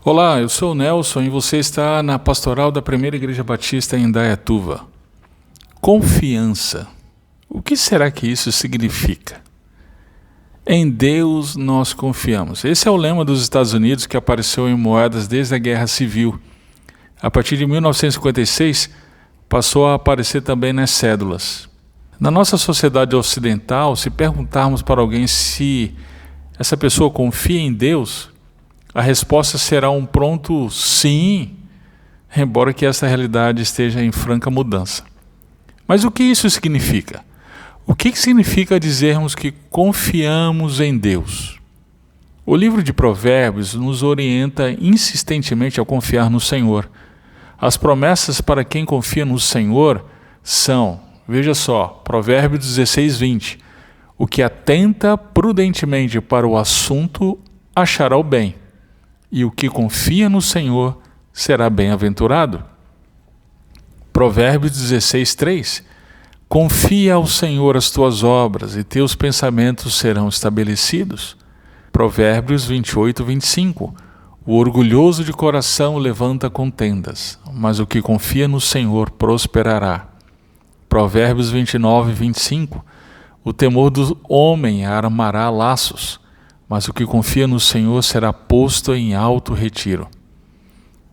Olá, eu sou o Nelson e você está na Pastoral da Primeira Igreja Batista em Indaiatuba. Confiança. O que será que isso significa? Em Deus nós confiamos. Esse é o lema dos Estados Unidos que apareceu em moedas desde a Guerra Civil. A partir de 1956, passou a aparecer também nas cédulas. Na nossa sociedade ocidental, se perguntarmos para alguém se essa pessoa confia em Deus, a resposta será um pronto sim, embora que essa realidade esteja em franca mudança. Mas o que isso significa? O que significa dizermos que confiamos em Deus? O livro de Provérbios nos orienta insistentemente a confiar no Senhor. As promessas para quem confia no Senhor são, veja só, Provérbios 16, 20. O que atenta prudentemente para o assunto achará o bem, e o que confia no Senhor será bem-aventurado. Provérbios 16, 3. Confia ao Senhor as tuas obras, e teus pensamentos serão estabelecidos. Provérbios 28, 25. O orgulhoso de coração levanta contendas, mas o que confia no Senhor prosperará. Provérbios 29, 25. O temor do homem armará laços, mas o que confia no Senhor será posto em alto retiro.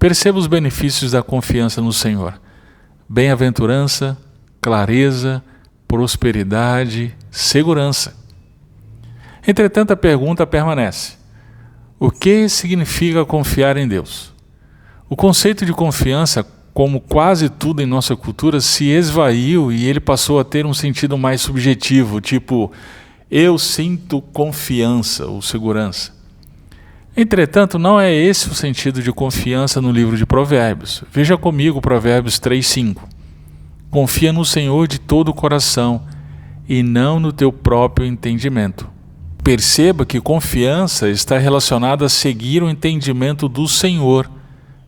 Perceba os benefícios da confiança no Senhor: bem-aventurança, clareza, prosperidade, segurança. Entretanto, a pergunta permanece: o que significa confiar em Deus? O conceito de confiança, como quase tudo em nossa cultura, se esvaiu e ele passou a ter um sentido mais subjetivo, tipo, eu sinto confiança ou segurança. Entretanto, não é esse o sentido de confiança no livro de Provérbios. Veja comigo Provérbios 3:5. Confia no Senhor de todo o coração e não no teu próprio entendimento. Perceba que confiança está relacionada a seguir o entendimento do Senhor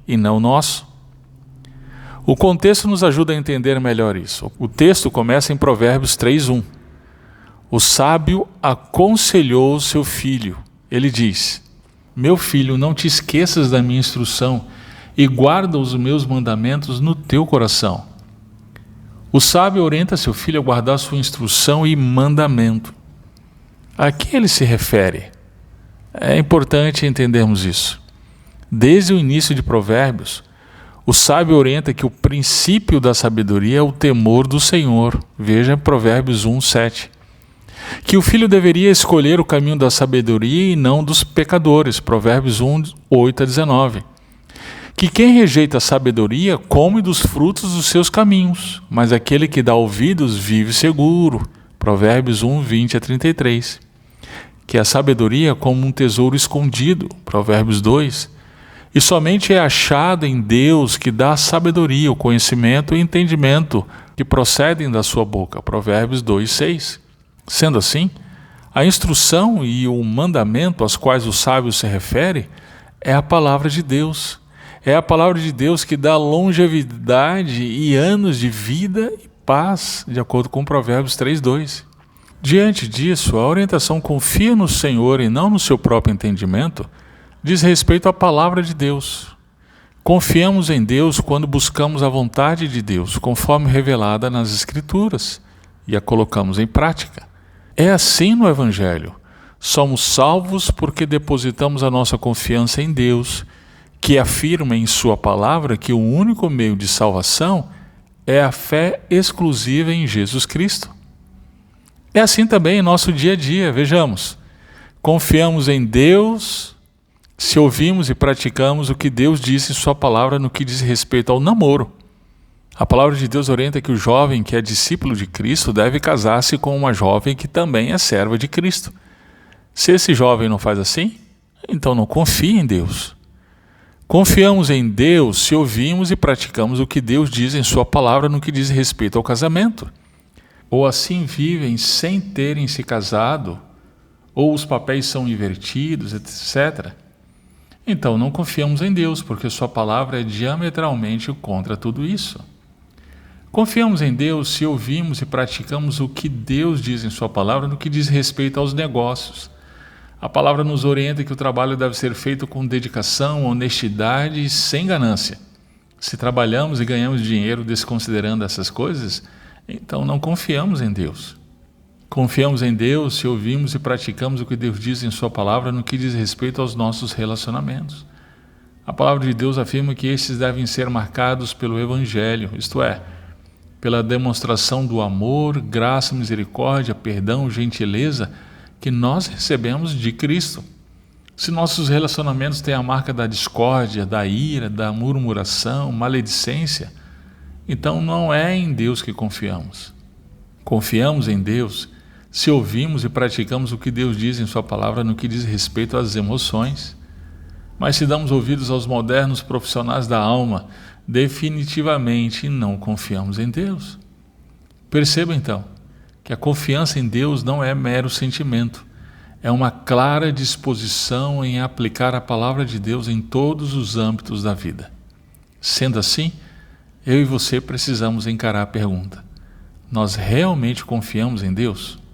e não nosso. O contexto nos ajuda a entender melhor isso. O texto começa em Provérbios 3:1. O sábio aconselhou seu filho. Ele diz: meu filho, não te esqueças da minha instrução e guarda os meus mandamentos no teu coração. O sábio orienta seu filho a guardar sua instrução e mandamento. A que ele se refere? É importante entendermos isso. Desde o início de Provérbios, o sábio orienta que o princípio da sabedoria é o temor do Senhor. Veja Provérbios 1:7. Que o filho deveria escolher o caminho da sabedoria e não dos pecadores. Provérbios 1:8-19. Que quem rejeita a sabedoria come dos frutos dos seus caminhos, mas aquele que dá ouvidos vive seguro. Provérbios 1:20-33. Que a sabedoria é como um tesouro escondido. Provérbios 2. E somente é achado em Deus que dá a sabedoria, o conhecimento e o entendimento que procedem da sua boca. Provérbios 2:6. Sendo assim, a instrução e o mandamento aos quais o sábio se refere é a palavra de Deus. É a palavra de Deus que dá longevidade e anos de vida e paz, de acordo com Provérbios 3:2. Diante disso, a orientação confia no Senhor e não no seu próprio entendimento diz respeito à palavra de Deus. Confiamos em Deus quando buscamos a vontade de Deus, conforme revelada nas Escrituras, e a colocamos em prática. É assim no Evangelho. Somos salvos porque depositamos a nossa confiança em Deus, que afirma em sua palavra que o único meio de salvação é a fé exclusiva em Jesus Cristo. É assim também em nosso dia a dia. Vejamos, confiamos em Deus se ouvimos e praticamos o que Deus disse em sua palavra no que diz respeito ao namoro. A palavra de Deus orienta que o jovem que é discípulo de Cristo deve casar-se com uma jovem que também é serva de Cristo. Se esse jovem não faz assim, então não confia em Deus. Confiamos em Deus se ouvimos e praticamos o que Deus diz em sua palavra no que diz respeito ao casamento. Ou assim vivem sem terem se casado, ou os papéis são invertidos, etc. Então não confiamos em Deus, porque sua palavra é diametralmente contra tudo isso. Confiamos em Deus se ouvimos e praticamos o que Deus diz em sua palavra no que diz respeito aos negócios. A palavra nos orienta que o trabalho deve ser feito com dedicação, honestidade e sem ganância. Se trabalhamos e ganhamos dinheiro desconsiderando essas coisas, então não confiamos em Deus. Confiamos em Deus se ouvimos e praticamos o que Deus diz em sua palavra no que diz respeito aos nossos relacionamentos. A palavra de Deus afirma que estes devem ser marcados pelo Evangelho, isto é, pela demonstração do amor, graça, misericórdia, perdão, gentileza que nós recebemos de Cristo. Se nossos relacionamentos têm a marca da discórdia, da ira, da murmuração, maledicência, então não é em Deus que confiamos. Confiamos em Deus se ouvimos e praticamos o que Deus diz em sua palavra no que diz respeito às emoções. Mas se damos ouvidos aos modernos profissionais da alma, definitivamente não confiamos em Deus. Perceba então que a confiança em Deus não é mero sentimento, é uma clara disposição em aplicar a palavra de Deus em todos os âmbitos da vida. Sendo assim, eu e você precisamos encarar a pergunta: nós realmente confiamos em Deus?